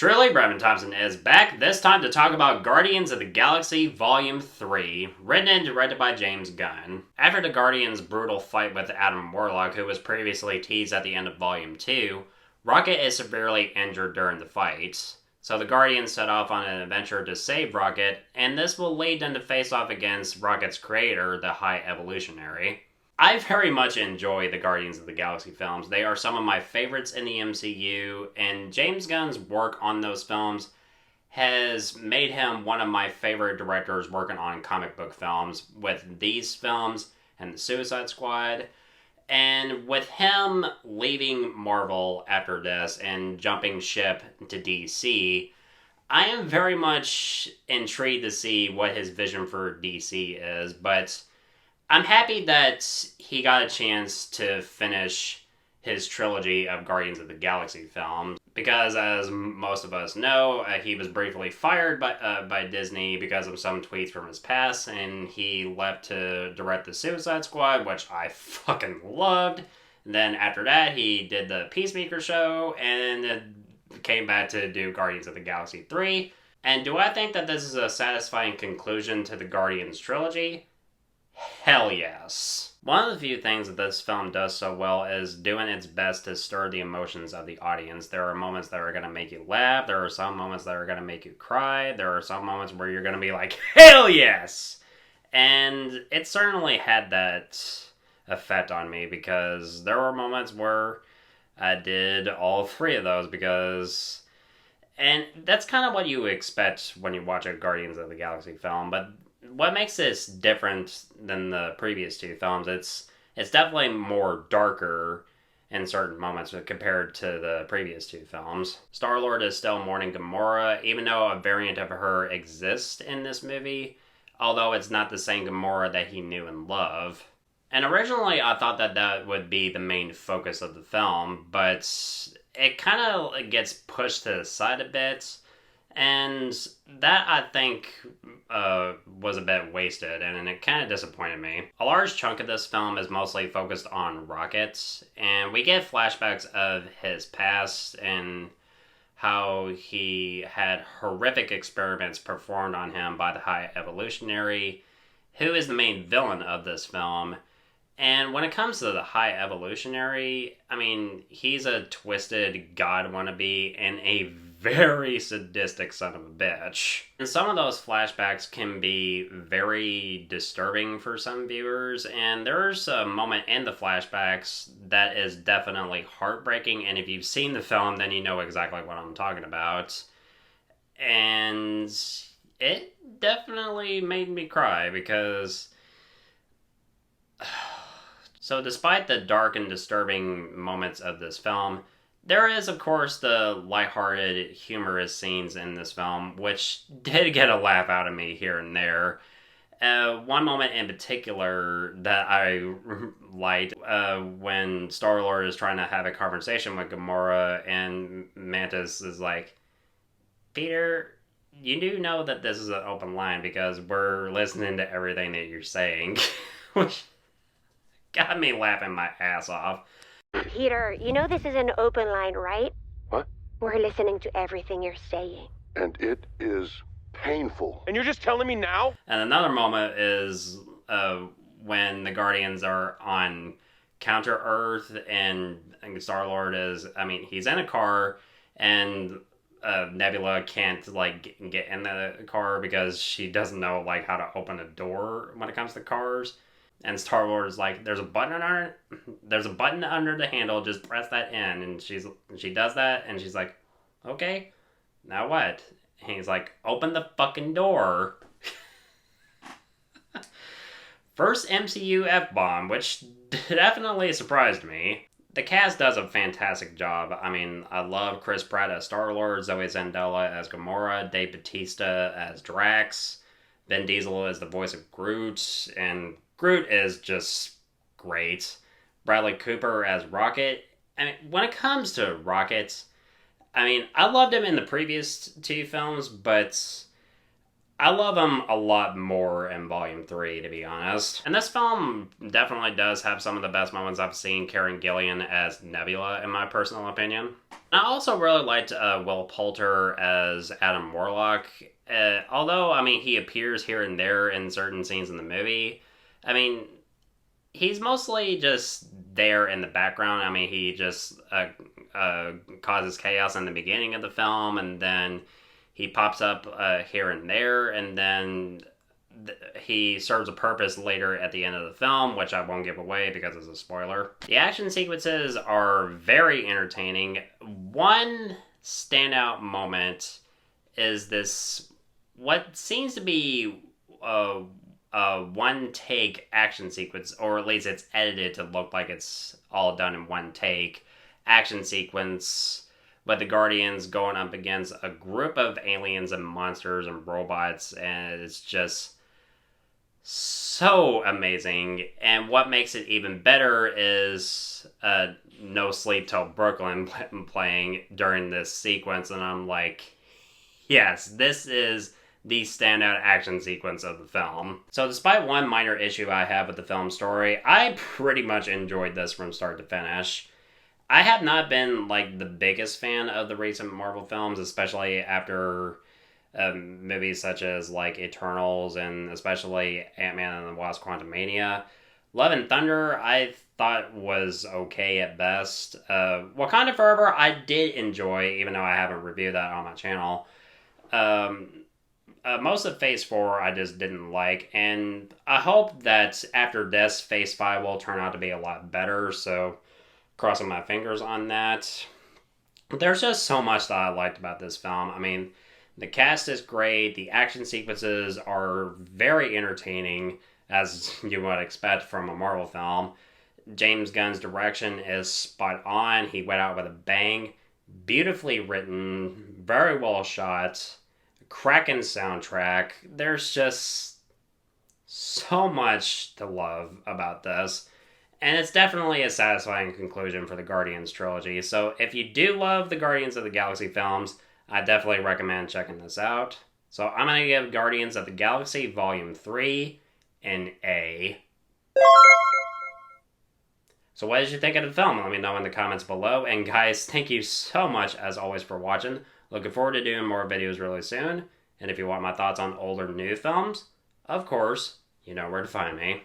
truly, Brevin Thompson is back, this time to talk about Guardians of the Galaxy Volume 3, written and directed by James Gunn. After the Guardians' brutal fight with Adam Warlock, who was previously teased at the end of Volume 2, Rocket is severely injured during the fight. So the Guardians set off on an adventure to save Rocket, and this will lead them to face off against Rocket's creator, the High Evolutionary. I very much enjoy the Guardians of the Galaxy films. They are some of my favorites in the MCU, and James Gunn's work on those films has made him one of my favorite directors working on comic book films, with these films and the Suicide Squad. And with him leaving Marvel after this and jumping ship to DC, I am very much intrigued to see what his vision for DC is, but I'm happy that he got a chance to finish his trilogy of Guardians of the Galaxy films, because as most of us know, he was briefly fired by Disney because of some tweets from his past, and he left to direct the Suicide Squad, which I fucking loved. And then after that, he did the Peacemaker show, and came back to do Guardians of the Galaxy 3. And do I think that this is a satisfying conclusion to the Guardians trilogy? Hell yes. One of the few things that this film does so well is doing its best to stir the emotions of the audience. There are moments that are going to make you laugh. There are some moments that are going to make you cry. There are some moments where you're going to be like, hell yes! And it certainly had that effect on me, because there were moments where I did all three of those, because... And that's kind of what you expect when you watch a Guardians of the Galaxy film, but what makes this different than the previous two films, it's definitely more darker in certain moments compared to the previous two films. Star-Lord is still mourning Gamora, even though a variant of her exists in this movie, although it's not the same Gamora that he knew and loved. And originally I thought that that would be the main focus of the film, but it kind of gets pushed to the side a bit. And that, I think, was a bit wasted, and it kind of disappointed me. A large chunk of this film is mostly focused on Rocket, and we get flashbacks of his past and how he had horrific experiments performed on him by the High Evolutionary, who is the main villain of this film. And when it comes to the High Evolutionary, I mean, he's a twisted god wannabe and a very sadistic son of a bitch. And some of those flashbacks can be very disturbing for some viewers, and there's a moment in the flashbacks that is definitely heartbreaking, and if you've seen the film, then you know exactly what I'm talking about. And it definitely made me cry, because... So despite the dark and disturbing moments of this film, there is, of course, the lighthearted, humorous scenes in this film, which did get a laugh out of me here and there. One moment in particular that I liked, when Star-Lord is trying to have a conversation with Gamora, and Mantis is like, Peter, you do know that this is an open line, because we're listening to everything that you're saying. Which got me laughing my ass off. Peter, you know this is an open line, right? What? We're listening to everything you're saying. And it is painful. And you're just telling me now? And another moment is when the Guardians are on Counter-Earth, and Star-Lord is, I mean, he's in a car, and Nebula can't, like, get in the car because she doesn't know, like, how to open a door when it comes to cars. And Star-Lord is like, there's a button under the handle, just press that in. And she does that, and she's like, okay, now what? And he's like, open the fucking door. First MCU F-bomb, which definitely surprised me. The cast does a fantastic job. I mean, I love Chris Pratt as Star-Lord, Zoe Saldaña as Gamora, Dave Bautista as Drax, Vin Diesel as the voice of Groot, and Groot is just great. Bradley Cooper as Rocket. I mean, when it comes to Rocket, I mean, I loved him in the previous two films, but I love him a lot more in Volume 3, to be honest. And this film definitely does have some of the best moments I've seen Karen Gillan as Nebula, in my personal opinion. I also really liked Will Poulter as Adam Warlock. Although, I mean, he appears here and there in certain scenes in the movie. I mean, he's mostly just there in the background. I mean, he just causes chaos in the beginning of the film, and then he pops up here and there, and then he serves a purpose later at the end of the film, which I won't give away because it's a spoiler. The action sequences are very entertaining. One standout moment is this, what seems to be a one take action sequence, or at least it's edited to look like it's all done in one take action sequence with the Guardians going up against a group of aliens and monsters and robots, and it's just so amazing. And what makes it even better is No Sleep Till Brooklyn playing during this sequence, and I'm like, yes, this is the standout action sequence of the film. So despite one minor issue I have with the film story, I pretty much enjoyed this from start to finish. I have not been like the biggest fan of the recent Marvel films, especially after movies such as like Eternals and especially Ant-Man and the Wasp: Quantumania. Love and Thunder I thought was okay at best. Wakanda Forever I did enjoy, even though I haven't reviewed that on my channel. Most of Phase 4 I just didn't like, and I hope that after this, Phase 5 will turn out to be a lot better, so crossing my fingers on that. There's just so much that I liked about this film. I mean, the cast is great, the action sequences are very entertaining, as you would expect from a Marvel film. James Gunn's direction is spot on. He went out with a bang. Beautifully written, very well shot, cracking soundtrack. There's just so much to love about this. And it's definitely a satisfying conclusion for the Guardians trilogy. So if you do love the Guardians of the Galaxy films, I definitely recommend checking this out. So I'm going to give Guardians of the Galaxy Volume 3 an A. So what did you think of the film? Let me know in the comments below. And guys, thank you so much as always for watching. Looking forward to doing more videos really soon. And if you want my thoughts on old or new films, of course, you know where to find me.